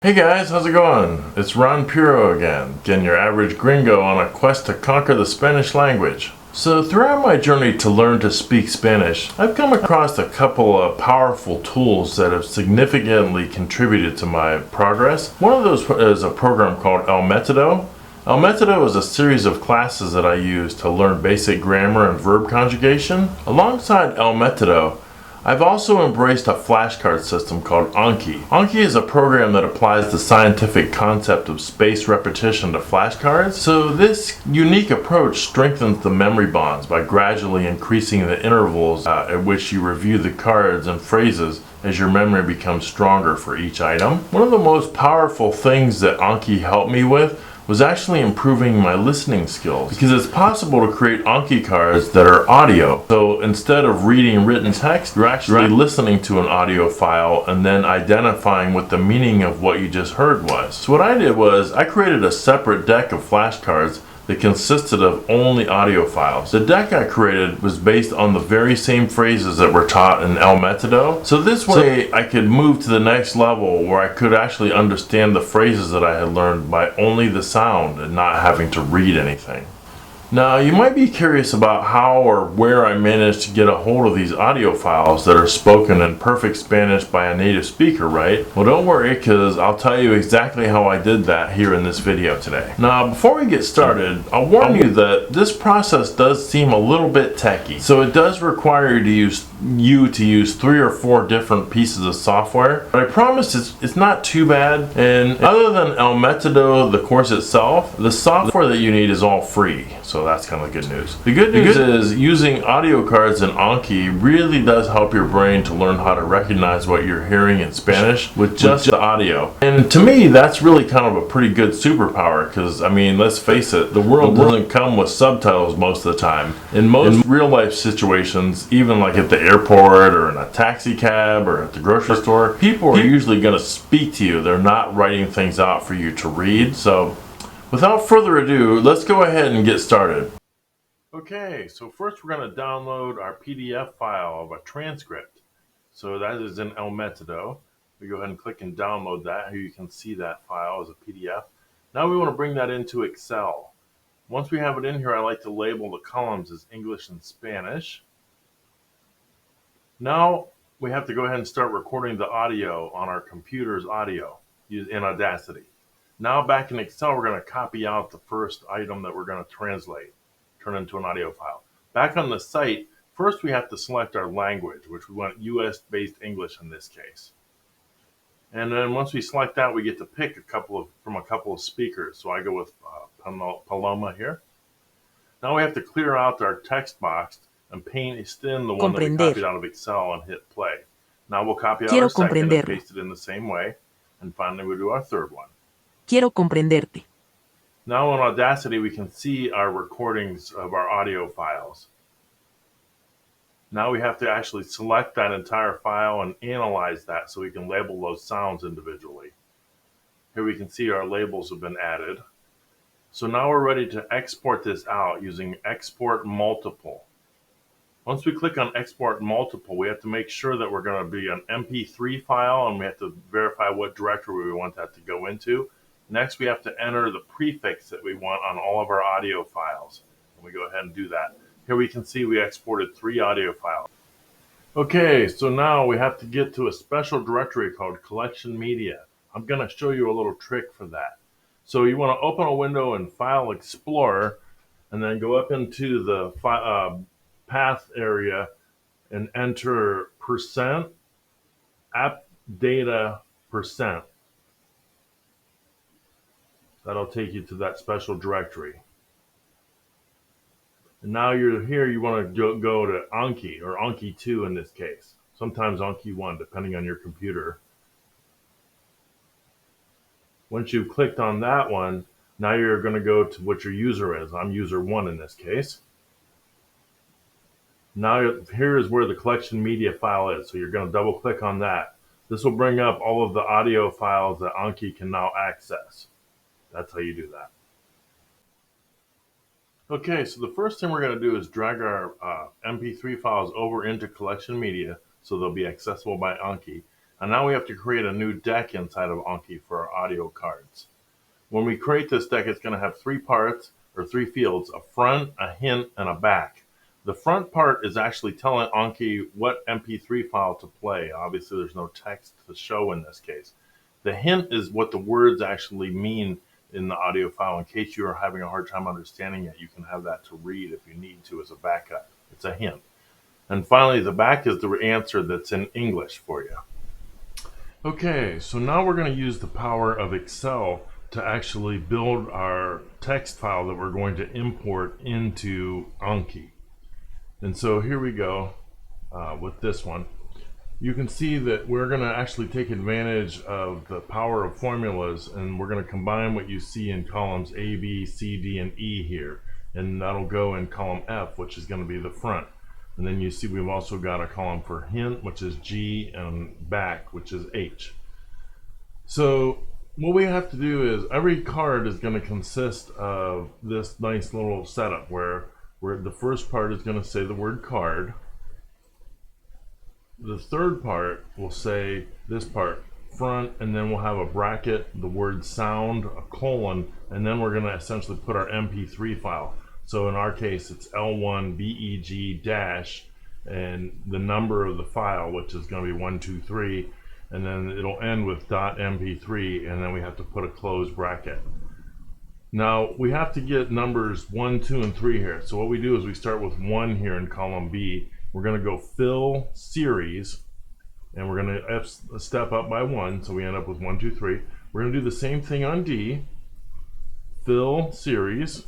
Hey guys, how's it going? It's Ron Puro again, your average gringo on a quest to conquer the Spanish language. So throughout my journey to learn to speak Spanish, I've come across a couple of powerful tools that have significantly contributed to my progress. One of those is a program called El Metodo. El Metodo is a series of classes that I use to learn basic grammar and verb conjugation. Alongside El Metodo, I've also embraced a flashcard system called Anki. Anki is a program that applies the scientific concept of spaced repetition to flashcards. So this unique approach strengthens the memory bonds by gradually increasing the intervals at which you review the cards and phrases as your memory becomes stronger for each item. One of the most powerful things that Anki helped me with was actually improving my listening skills, because it's possible to create Anki cards that are audio. So instead of reading written text, you're actually listening to an audio file and then identifying what the meaning of what you just heard was. So what I did was I created a separate deck of flashcards that consisted of only audio files. The deck I created was based on the very same phrases that were taught in El Metodo. So this way I could move to the next level where I could actually understand the phrases that I had learned by only the sound and not having to read anything. Now, you might be curious about how or where I managed to get a hold of these audio files that are spoken in perfect Spanish by a native speaker, right? Well, don't worry, because I'll tell you exactly how I did that here in this video today. Now, before we get started, I'll warn you that this process does seem a little bit techy. So it does require you to use 3 or 4 different pieces of software. But I promise it's not too bad. And other than El Metodo, the course itself, the software that you need is all free. So that's kind of the good news. The good news is using audio cards in Anki really does help your brain to learn how to recognize what you're hearing in Spanish with just the audio. And to me, that's really kind of a pretty good superpower, because I mean, let's face it, the world doesn't come with subtitles most of the time. In most real life situations, even like at the airport or in a taxi cab or at the grocery store, people are usually going to speak to you. They're not writing things out for you to read. So without further ado, let's go ahead and get started. Okay, so first we're going to download our PDF file of a transcript. So that is in El Metodo. We go ahead and click and download that. Here you can see that file as a PDF. Now we want to bring that into Excel. Once we have it in here, I like to label the columns as English and Spanish. Now we have to go ahead and start recording the audio on our computer's audio in Audacity. Now back in Excel, we're going to copy out the first item that we're going to translate, turn into an audio file. Back on the site, first we have to select our language, which we want US-based English in this case. And then once we select that, we get to pick from a couple of speakers. So I go with Paloma here. Now we have to clear out our text box and paste in the one that we copied out of Excel and hit play. Now we'll copy out our second and paste it in the same way. And finally we'll do our third one. Quiero comprenderte. Now on Audacity, we can see our recordings of our audio files. Now we have to actually select that entire file and analyze that so we can label those sounds individually. Here we can see our labels have been added. So now we're ready to export this out using Export Multiple. Once we click on Export Multiple, we have to make sure that we're going to be an MP3 file, and we have to verify what directory we want that to go into. Next, we have to enter the prefix that we want on all of our audio files. And we go ahead and do that. Here we can see we exported 3 audio files. Okay, so now we have to get to a special directory called Collection Media. I'm going to show you a little trick for that. So you want to open a window in File Explorer and then go up into the path area and enter %appdata%. That'll take you to that special directory. And now you're here, you want to go to Anki, or Anki 2 in this case. Sometimes Anki 1, depending on your computer. Once you've clicked on that one, now you're going to go to what your user is. I'm user 1 in this case. Now here is where the collection media file is. So you're going to double click on that. This will bring up all of the audio files that Anki can now access. That's how you do that. Okay, so the first thing we're going to do is drag our MP3 files over into Collection Media so they'll be accessible by Anki. And now we have to create a new deck inside of Anki for our audio cards. When we create this deck, it's going to have three parts or three fields: a front, a hint, and a back. The front part is actually telling Anki what MP3 file to play. Obviously, there's no text to show in this case. The hint is what the words actually mean in the audio file. In case you are having a hard time understanding it, you can have that to read if you need to as a backup. It's a hint. And finally, the back is the answer that's in English for you. Okay, so now we're going to use the power of Excel to actually build our text file that we're going to import into Anki. And so here we go with this one. You can see that we're going to actually take advantage of the power of formulas, and we're going to combine what you see in columns A, B, C, D, and E here. And that'll go in column F, which is going to be the front. And then you see we've also got a column for hint, which is G, and back, which is H. So what we have to do is every card is going to consist of this nice little setup where the first part is going to say the word card. The third part will say this part, front, and then we'll have a bracket, the word sound, a colon, and then we're going to essentially put our MP3 file. So in our case, it's L1BEG dash, and the number of the file, which is going to be 123, and then it'll end with .mp3, and then we have to put a closed bracket. Now we have to get numbers 1, 2, and 3 here. So what we do is we start with 1 here in column B. We're going to go fill series, and we're going to step up by 1, so we end up with 1, 2, 3. We're going to do the same thing on D, fill series,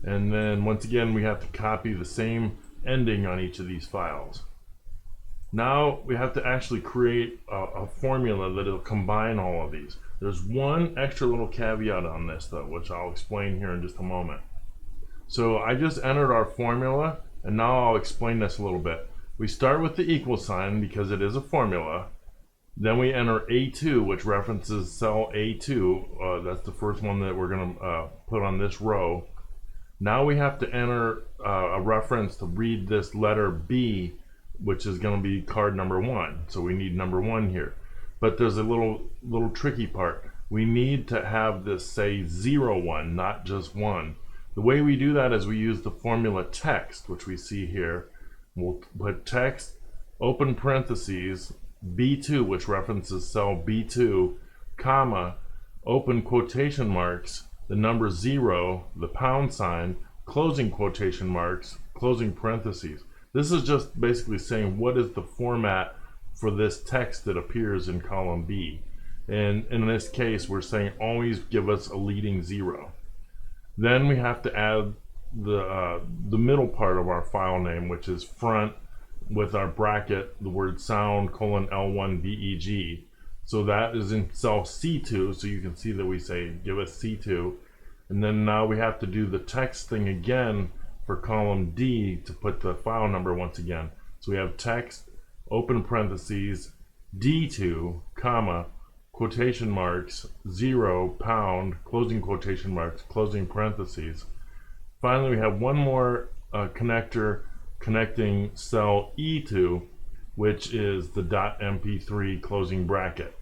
and then once again we have to copy the same ending on each of these files. Now we have to actually create a formula that will combine all of these. There's one extra little caveat on this though, which I'll explain here in just a moment. So I just entered our formula, and now I'll explain this a little bit. We start with the equal sign because it is a formula. Then we enter A2, which references cell A2. That's the first one that we're going to put on this row. Now we have to enter a reference to read this letter B, which is going to be card number 1. So we need number 1 here. But there's a little tricky part. We need to have this say 01, not just 1. The way we do that is we use the formula text, which we see here. We'll put text, open parentheses, B2, which references cell B2, comma, open quotation marks, the number 0, the pound sign, closing quotation marks, closing parentheses. This is just basically saying what is the format for this text that appears in column B. And in this case, we're saying always give us a leading 0. Then we have to add the middle part of our file name, which is front, with our bracket, the word sound, colon L1BEG. So that is in cell C2, so you can see that we say give us C2. And then now we have to do the text thing again for column D to put the file number once again. So we have text, open parentheses, D2, comma, quotation marks, 0, pound, closing quotation marks, closing parentheses. Finally, we have one more connector connecting cell E2, which is the .mp3 closing bracket.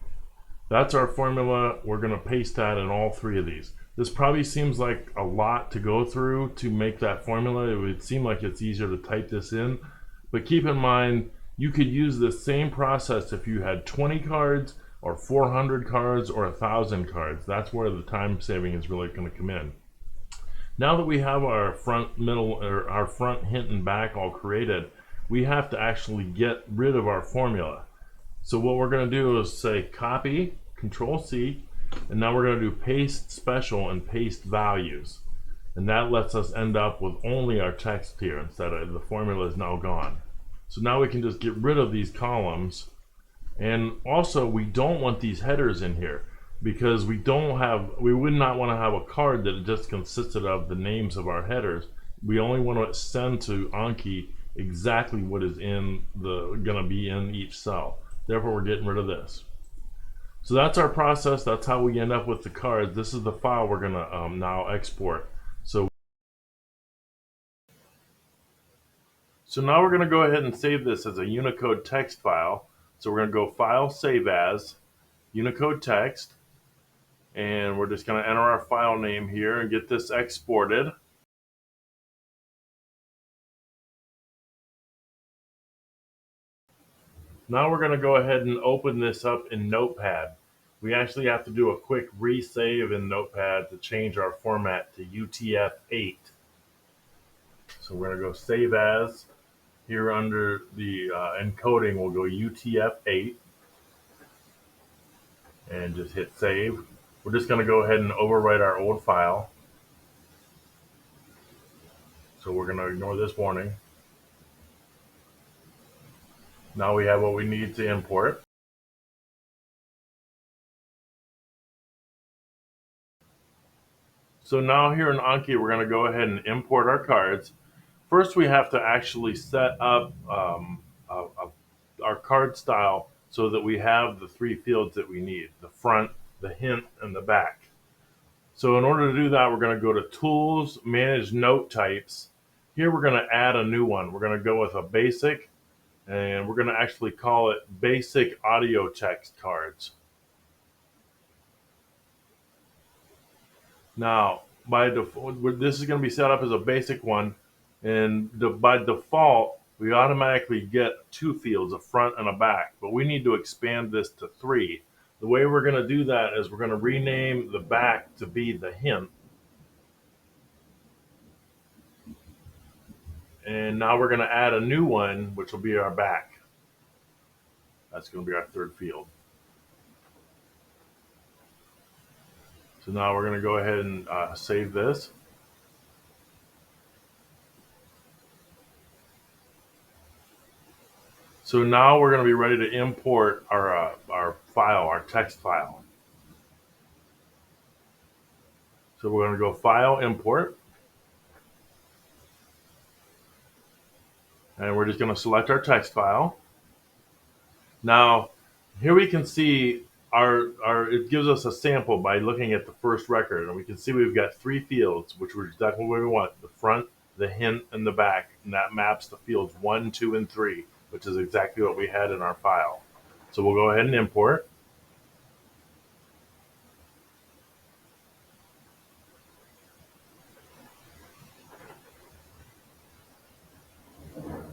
That's our formula. We're going to paste that in all 3 of these. This probably seems like a lot to go through to make that formula. It would seem like it's easier to type this in, but keep in mind you could use the same process if you had 20 cards or 400 cards or 1,000 cards. That's where the time saving is really going to come in. Now that we have our front, middle, or our front, hint, and back all created, we have to actually get rid of our formula. So what we're going to do is say copy, Control C, and now we're going to do paste special and paste values. And that lets us end up with only our text here instead of the formula is now gone. So now we can just get rid of these columns. And also we don't want these headers in here because we would not want to have a card that just consisted of the names of our headers. We only want to send to Anki exactly what is going to be in each cell. Therefore we're getting rid of this. So that's our process. That's how we end up with the cards. This is the file we're going to now export. So So now we're going to go ahead and save this as a Unicode text file. So we're going to go File, Save As, Unicode Text, and we're just going to enter our file name here and get this exported. Now we're going to go ahead and open this up in Notepad. We actually have to do a quick resave in Notepad to change our format to UTF-8. So we're going to go Save As. Here under the encoding, we'll go UTF-8 and just hit Save. We're just going to go ahead and overwrite our old file. So we're going to ignore this warning. Now we have what we need to import. So now here in Anki, we're going to go ahead and import our cards. First, we have to actually set up our card style so that we have the three fields that we need: the front, the hint, and the back. So in order to do that, we're going to go to Tools, Manage Note Types. Here we're going to add a new one. We're going to go with a basic, and we're going to actually call it Basic Audio Text Cards. Now, by default, this is going to be set up as a basic one, and by default, we automatically get two fields, a front and a back, but we need to expand this to three. The way we're going to do that is we're going to rename the back to be the hint. And now we're going to add a new one, which will be our back. That's going to be our third field. So now we're going to go ahead and save this. So now we're going to be ready to import our file, our text file. So we're going to go File, Import. And we're just going to select our text file. Now, here we can see it gives us a sample by looking at the first record, and we can see we've got three fields, which are exactly what we want: the front, the hint, and the back, and that maps the fields 1, 2, and 3, which is exactly what we had in our file. So we'll go ahead and import.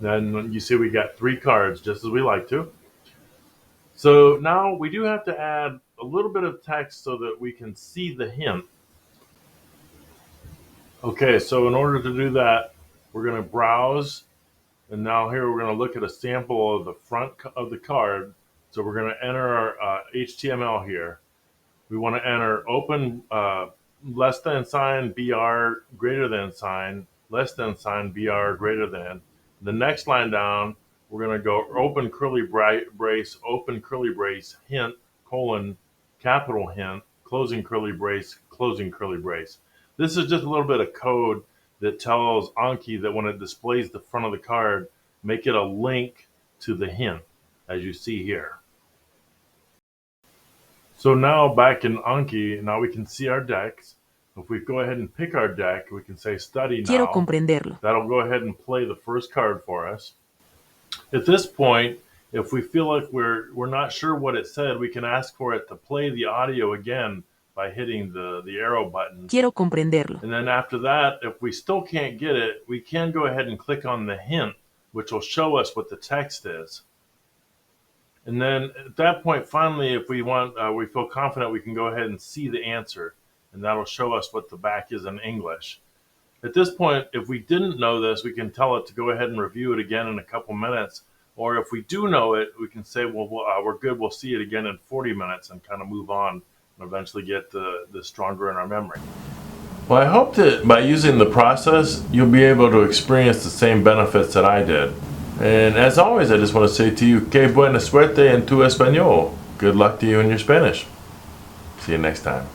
Then you see we got three cards, just as we like to. So now we do have to add a little bit of text so that we can see the hint. Okay, so in order to do that, we're going to browse, and now here we're going to look at a sample of the front of the card. So we're going to enter our HTML here. We want to enter open less than sign BR greater than sign less than sign BR greater than. The next line down, we're going to go open curly brace, open curly brace, hint, colon, capital hint, closing curly brace, closing curly brace. This is just a little bit of code that tells Anki that when it displays the front of the card, make it a link to the hint, as you see here. So now back in Anki, now we can see our decks. If we go ahead and pick our deck, we can say Study Quiero Now. comprenderlo. That'll go ahead and play the first card for us. At this point, if we feel like we're not sure what it said, we can ask for it to play the audio again by hitting the arrow button. Quiero comprenderlo. And then after that, if we still can't get it, we can go ahead and click on the hint, which will show us what the text is. And then at that point, finally, if we want, we feel confident, we can go ahead and see the answer, and that'll show us what the back is in English. At this point, if we didn't know this, we can tell it to go ahead and review it again in a couple minutes. Or if we do know it, we can say, well, we're good, we'll see it again in 40 minutes and kind of move on and eventually get the stronger in our memory. Well, I hope that by using the process, you'll be able to experience the same benefits that I did. And as always, I just want to say to you, que buena suerte en tu español. Good luck to you in your Spanish. See you next time.